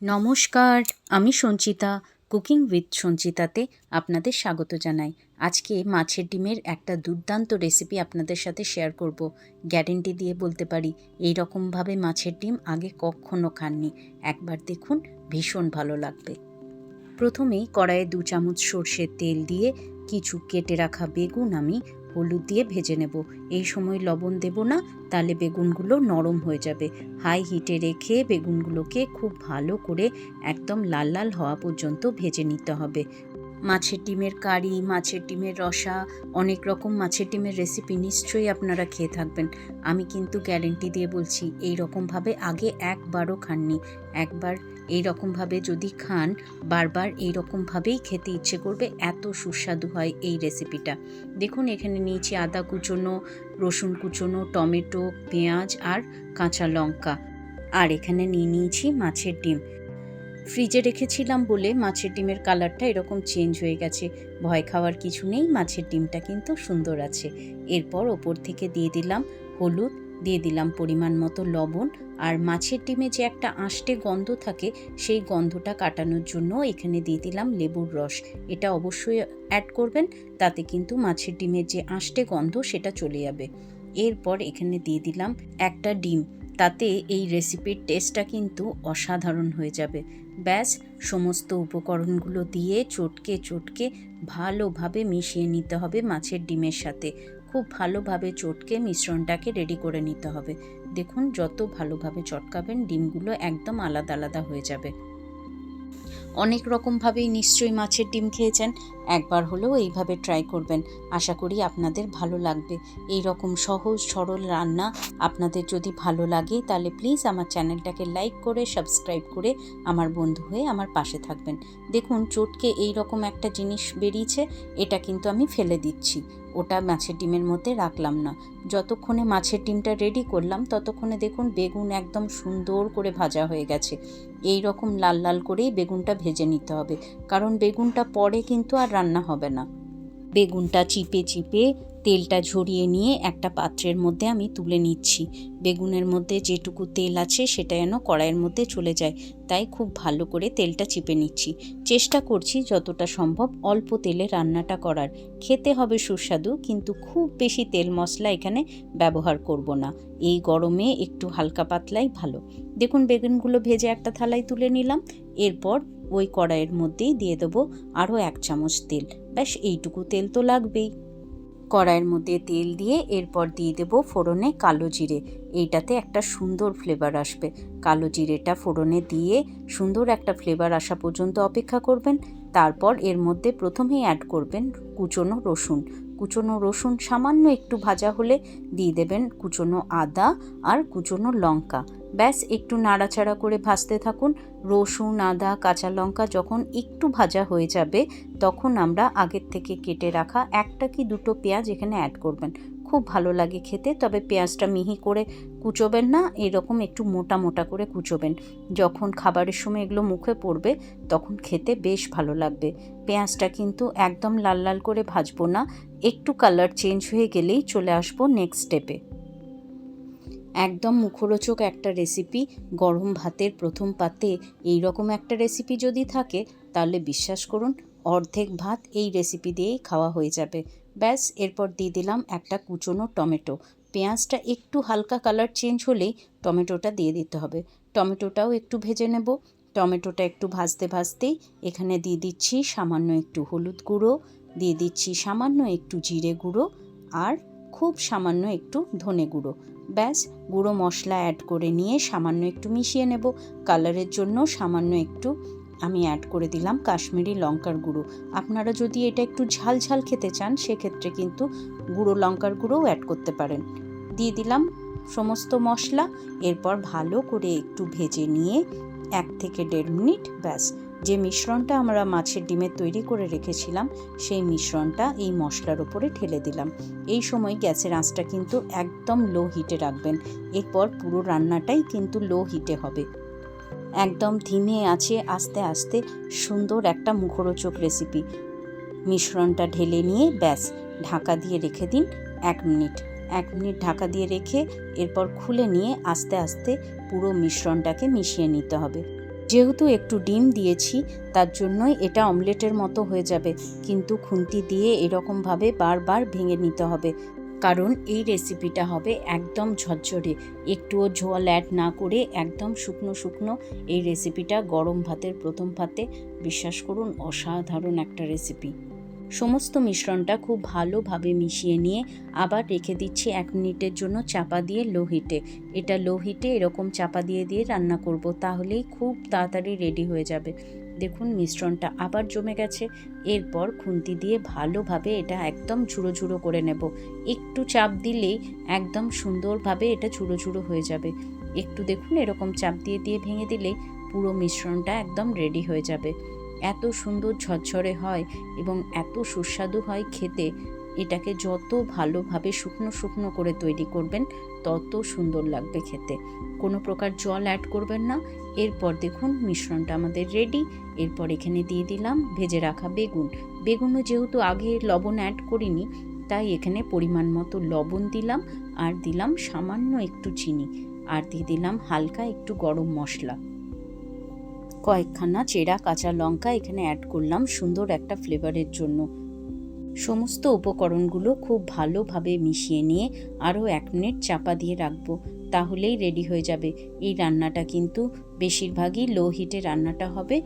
নমস্কার, আমি Sanchita. Cooking with সঞ্চিতাতে আপনাদের স্বাগত জানাই। আজকে মাছের ডিমের একটা দুর্দান্ত রেসিপি আপনাদের সাথে শেয়ার করব। গ্যারেন্টি দিয়ে বলতে পারি, এই রকমভাবে মাছের ডিম আগে কখনো খাননি। একবার দেখুন, ভীষণ ভালো লাগবে। প্রথমেই কড়াইয়ে 2 চামচ সর্ষের তেল দিয়ে কিছু কেটে রাখা বেগুন আমি হলুদ দিয়ে ভেজে নেব। এই সময় লবণ দেব না, তাহলে বেগুনগুলো নরম হয়ে যাবে। হাই হিটে রেখে বেগুনগুলোকে খুব ভালো করে একদম লাল লাল হওয়া পর্যন্ত ভেজে নিতে হবে। মাছের ডিমের কারি, মাছের ডিমের রসা, অনেক রকম মাছের ডিমের রেসিপি নিশ্চয়ই আপনারা খেয়ে থাকবেন। আমি কিন্তু গ্যারেন্টি দিয়ে বলছি, এই রকমভাবে আগে একবারও খাননি। একবার এই রকমভাবে যদি খান, বারবার এই রকমভাবেই খেতে ইচ্ছে করবে, এত সুস্বাদু হয় এই রেসিপিটা। দেখুন, এখানে নিয়েছি আদা কুচোনো, রসুন কুচোনো, টমেটো, পেঁয়াজ আর কাঁচা লঙ্কা। আর এখানে নিয়েছি মাছের ডিম। ফ্রিজে রেখেছিলাম বলে মাছের ডিমের কালারটা এরকম চেঞ্জ হয়ে গেছে। ভয় খাওয়ার কিছু নেই, মাছের ডিমটা কিন্তু সুন্দর আছে। এরপর ওপর থেকে দিয়ে দিলাম হলুদ, দিয়ে দিলাম পরিমাণ মতো লবণ। আর মাছের ডিমে যে একটা আষ্টে গন্ধ থাকে, সেই গন্ধটা কাটানোর জন্য এখানে দিয়ে দিলাম লেবুর রস। এটা অবশ্যই অ্যাড করবেন, তাতে কিন্তু মাছের ডিমের যে আষ্টে গন্ধ সেটা চলে যাবে। এরপর এখানে দিয়ে দিলাম একটা ডিম। তাতে এই রেসিপির টেস্টটা কিন্তু অসাধারণ হয়ে যাবে। ব্যাস, সমস্ত উপকরণগুলো দিয়ে চটকে চটকে ভালোভাবে মিশিয়ে নিতে হবে মাছের ডিমের সাথে। খুব ভালোভাবে চটকে মিশ্রণটাকে রেডি করে নিতে হবে। দেখুন, যত ভালোভাবে চটকাবেন ডিমগুলো একদম আলাদা আলাদা হয়ে যাবে। অনেক রকমভাবেই নিশ্চয়ই মাছের ডিম খেয়েছেন, একবার হলেও এইভাবে ট্রাই করবেন। আশা করি আপনাদের ভালো লাগবে। এই রকম সহজ সরল রান্না আপনাদের যদি ভালো লাগে, তাহলে প্লিজ আমার চ্যানেলটাকে লাইক করে সাবস্ক্রাইব করে আমার বন্ধু হয়ে আমার পাশে থাকবেন। দেখুন, চটকে এই রকম একটা জিনিস বেরিয়েছে, এটা কিন্তু আমি ফেলে দিচ্ছি। ওটা মাছের ডিমের মধ্যে রাখলাম না। যতক্ষণে মাছের ডিমটা রেডি করলাম, ততক্ষণে দেখুন বেগুন একদম সুন্দর করে ভাজা হয়ে গেছে। এই রকম লাল লাল করেই বেগুনটা ভেজে নিতে হবে, কারণ বেগুনটা পরে কিন্তু আর রান্না হবে না। বেগুনটা চিপে চিপে তেলটা ঝরিয়ে নিয়ে একটা পাত্রের মধ্যে আমি তুলে নিচ্ছি। বেগুনের মধ্যে যেটুকু তেল আছে সেটা যেন কড়াইয়ের মধ্যে চলে যায়, তাই খুব ভালো করে তেলটা চিপে নিচ্ছি। চেষ্টা করছি যতটা সম্ভব অল্প তেলে রান্নাটা করার। খেতে হবে সুস্বাদু, কিন্তু খুব বেশি তেল মশলা এখানে ব্যবহার করব না। এই গরমে একটু হালকা পাতলাই ভালো। দেখুন, বেগুনগুলো ভেজে একটা থালায় তুলে নিলাম। এরপর ওই কড়াইয়ের মধ্যেই দিয়ে দেবো আরও 1 চামচ তেল। ব্যাস, এইটুকু তেল তো লাগবেই। কড়াইয়ের মধ্যে তেল দিয়ে এরপর দিয়ে দেবো ফোড়নে কালো জিরে। এইটাতে একটা সুন্দর ফ্লেভার আসবে। কালো জিরেটা ফোড়নে দিয়ে সুন্দর একটা ফ্লেভার আসা পর্যন্ত অপেক্ষা করবেন। তারপর এর মধ্যে প্রথমেই অ্যাড করবেন কুচোনো রসুন। কুচোনো রসুন সামান্য একটু ভাজা হলে দিয়ে দেবেন কুচোনো আদা আর কুচোনো লঙ্কা। ব্যাস, একটু নাড়াচাড়া করে ভাজতে থাকুন। রসুন, আদা, কাঁচা লঙ্কা যখন একটু ভাজা হয়ে যাবে, তখন আমরা আগের থেকে কেটে রাখা 1টা কি 2টো পেঁয়াজ এখানে অ্যাড করবেন। খুব ভালো লাগে খেতে, তবে পেঁয়াজটা মিহি করে কুচোবেন না, এরকম একটু মোটা মোটা করে কুচোবেন। যখন খাবারের সময় এগুলো মুখে পড়বে, তখন খেতে বেশ ভালো লাগবে। পেঁয়াজটা কিন্তু একদম লাল লাল করে ভাজবো না, একটু কালার চেঞ্জ হয়ে গেলেই চলে আসবো নেক্সট স্টেপে। একদম মুখরোচক একটা রেসিপি। গরম ভাতের প্রথম পাতে এই রকম একটা রেসিপি যদি থাকে, তাহলে বিশ্বাস করুন অর্ধেক ভাত এই রেসিপি দিয়েই খাওয়া হয়ে যাবে। ব্যাস, এরপর দিয়ে দিলাম একটা কুচোনো টমেটো। পেঁয়াজটা একটু হালকা কালার চেঞ্জ হলেই টমেটোটা দিয়ে দিতে হবে। টমেটোটাও একটু ভেজে নেব। টমেটোটা একটু ভাজতে ভাজতেই এখানে দিয়ে দিচ্ছি সামান্য একটু হলুদ গুঁড়ো, দিয়ে দিচ্ছি সামান্য একটু জিরে গুঁড়ো, আর খুব সামান্য একটু ধনে গুঁড়ো। ব্যাস, গুঁড়ো মশলা অ্যাড করে নিয়ে সামান্য একটু মিশিয়ে নেব। কালারের জন্য সামান্য একটু আমি অ্যাড করে দিলাম কাশ্মীরি লঙ্কার গুঁড়ো। আপনারা যদি এটা একটু ঝাল ঝাল খেতে চান, সেক্ষেত্রে কিন্তু গুঁড়ো লঙ্কার গুঁড়োও অ্যাড করতে পারেন। দিয়ে দিলাম সমস্ত মশলা। এরপর ভালো করে একটু ভেজে নিয়ে 1 থেকে 1.5 মিনিট, ব্যাস, যে মিশ্রণটা আমরা মাছের ডিমের তৈরি করে রেখেছিলাম, সেই মিশ্রণটা এই মশলার ওপরে ঢেলে দিলাম। এই সময় গ্যাসের আঁচটা কিন্তু একদম লো হিটে রাখবেন। এরপর পুরো রান্নাটাই কিন্তু লো হিটে হবে। একদম ধিমে আছে আস্তে আস্তে সুন্দর একটা মুখরোচক রেসিপি। মিশ্রণটা ঢেলে নিয়ে ব্যাস, ঢাকা দিয়ে রেখে দিন 1 মিনিট। 1 মিনিট ঢাকা দিয়ে রেখে এরপর খুলে নিয়ে আস্তে আস্তে পুরো মিশ্রণটাকে মিশিয়ে নিতে হবে। যেহেতু একটু ডিম দিয়েছি তার জন্যই এটা অমলেটের মতো হয়ে যাবে, কিন্তু খুন্তি দিয়ে এরকমভাবে বারবার ভেঙে নিতে হবে, কারণ এই রেসিপিটা হবে একদম ঝরঝরে, একটুও ঝোল অ্যাড না করে একদম শুকনো শুকনো। এই রেসিপিটা গরম ভাতের প্রথম ভাতে বিশ্বাস করুন অসাধারণ একটা রেসিপি। সমস্ত মিশ্রণটা খুব ভালোভাবে মিশিয়ে নিয়ে আবার রেখে দিচ্ছি 1 মিনিটের জন্য চাপা দিয়ে লো হিটে। এটা লো হিটে এরকম চাপা দিয়ে দিয়ে রান্না করব, তাহলেই খুব তাড়াতাড়ি রেডি হয়ে যাবে। দেখুন মিশ্রণটা আবার জমে গেছে। এরপর খুন্তি দিয়ে ভালোভাবে এটা একদম ঝুড়ো ঝুড়ো করে নেব। একটু চাপ দিলেই একদম সুন্দরভাবে এটা ঝুড়ো ঝুড়ো হয়ে যাবে। একটু দেখুন এরকম চাপ দিয়ে দিয়ে ভেঙে দিলেই পুরো মিশ্রণটা একদম রেডি হয়ে যাবে। এত সুন্দর ঝরঝরে হয় এবং এত সুস্বাদু হয় খেতে। এটাকে যত ভালোভাবে শুকনো শুকনো করে তৈরি করবেন তত সুন্দর লাগবে খেতে। কোনো প্রকার জল অ্যাড করবেন না। এরপর দেখুন মিশ্রণটা আমাদের রেডি। এরপর এখানে দিয়ে দিলাম ভেজে রাখা বেগুন। বেগুনও যেহেতু আগে লবণ অ্যাড করিনি, তাই এখানে পরিমাণ মতো লবণ দিলাম, আর দিলাম সামান্য একটু চিনি, আর দিয়ে দিলাম হালকা একটু গরম মশলা। কয়েকখানা চেরা কাঁচা লঙ্কা এখানে অ্যাড করলাম সুন্দর একটা ফ্লেভারের জন্য। সমস্ত উপকরণগুলো খুব ভালোভাবে মিশিয়ে নিয়ে আরও 1 মিনিট চাপা দিয়ে রাখবো, তাহলেই রেডি হয়ে যাবে। এই রান্নাটা কিন্তু বেশিরভাগই লো হিটে রান্নাটা হবে,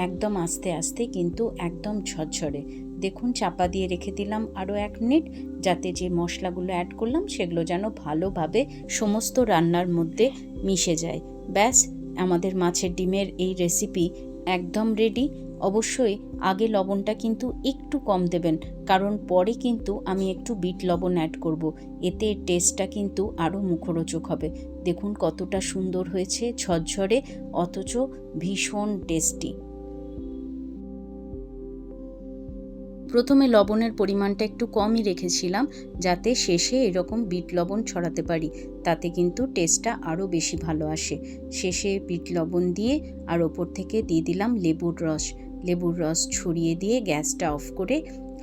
একদম আস্তে আস্তে কিন্তু একদম ঝরঝরে। দেখুন চাপা দিয়ে রেখে দিলাম আরও 1 মিনিট, যাতে যে মশলাগুলো অ্যাড করলাম সেগুলো যেন ভালোভাবে সমস্ত রান্নার মধ্যে মিশে যায়। ব্যাস, আমাদের মাছের ডিমের এই রেসিপি একদম রেডি। অবশ্যই আগে লবণটা কিন্তু একটু কম দেবেন, কারণ পরে কিন্তু আমি একটু বিট লবণ অ্যাড করব, এতে টেস্টটা কিন্তু আরও মুখরোচক হবে। দেখুন কতটা সুন্দর হয়েছে, ঝরঝরে অথচ ভীষণ টেস্টি। প্রথমে লবণের পরিমাণটা একটু কমই রেখেছিলাম, যাতে শেষে এরকম বিট লবণ ছড়াতে পারি, তাতে কিন্তু টেস্টটা আরও বেশি ভালো আসে। শেষে বিট লবণ দিয়ে আর ওপর থেকে দিয়ে দিলাম লেবুর রস। লেবুর রস ছড়িয়ে দিয়ে গ্যাসটা অফ করে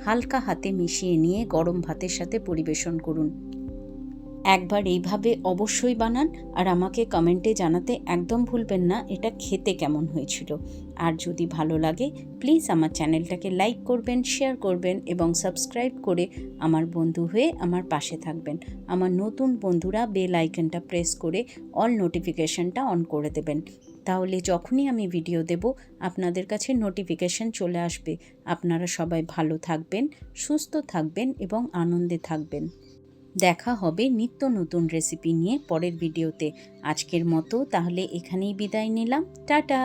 হালকা হাতে মিশিয়ে নিয়ে গরম ভাতের সাথে পরিবেশন করুন। একবার এইভাবে অবশ্যই বানান, আর আমাকে কমেন্টে জানাতে একদম ভুলবেন না এটা খেতে কেমন হয়েছিল। আর যদি ভালো লাগে প্লিজ আমার চ্যানেলটাকে লাইক করবেন, শেয়ার করবেন এবং সাবস্ক্রাইব করে আমার বন্ধু হয়ে আমার পাশে থাকবেন। আমার নতুন বন্ধুরা বেল আইকনটা প্রেস করে অল নোটিফিকেশনটা অন করে দেবেন, তাহলে যখনই আমি ভিডিও দেব আপনাদের কাছে নোটিফিকেশন চলে আসবে। আপনারা সবাই ভালো থাকবেন, সুস্থ থাকবেন এবং আনন্দে থাকবেন। দেখা হবে নিত্য নতুন রেসিপি নিয়ে পরের ভিডিওতে। আজকের মতো তাহলে এখানেই বিদায় নিলাম। টাটা।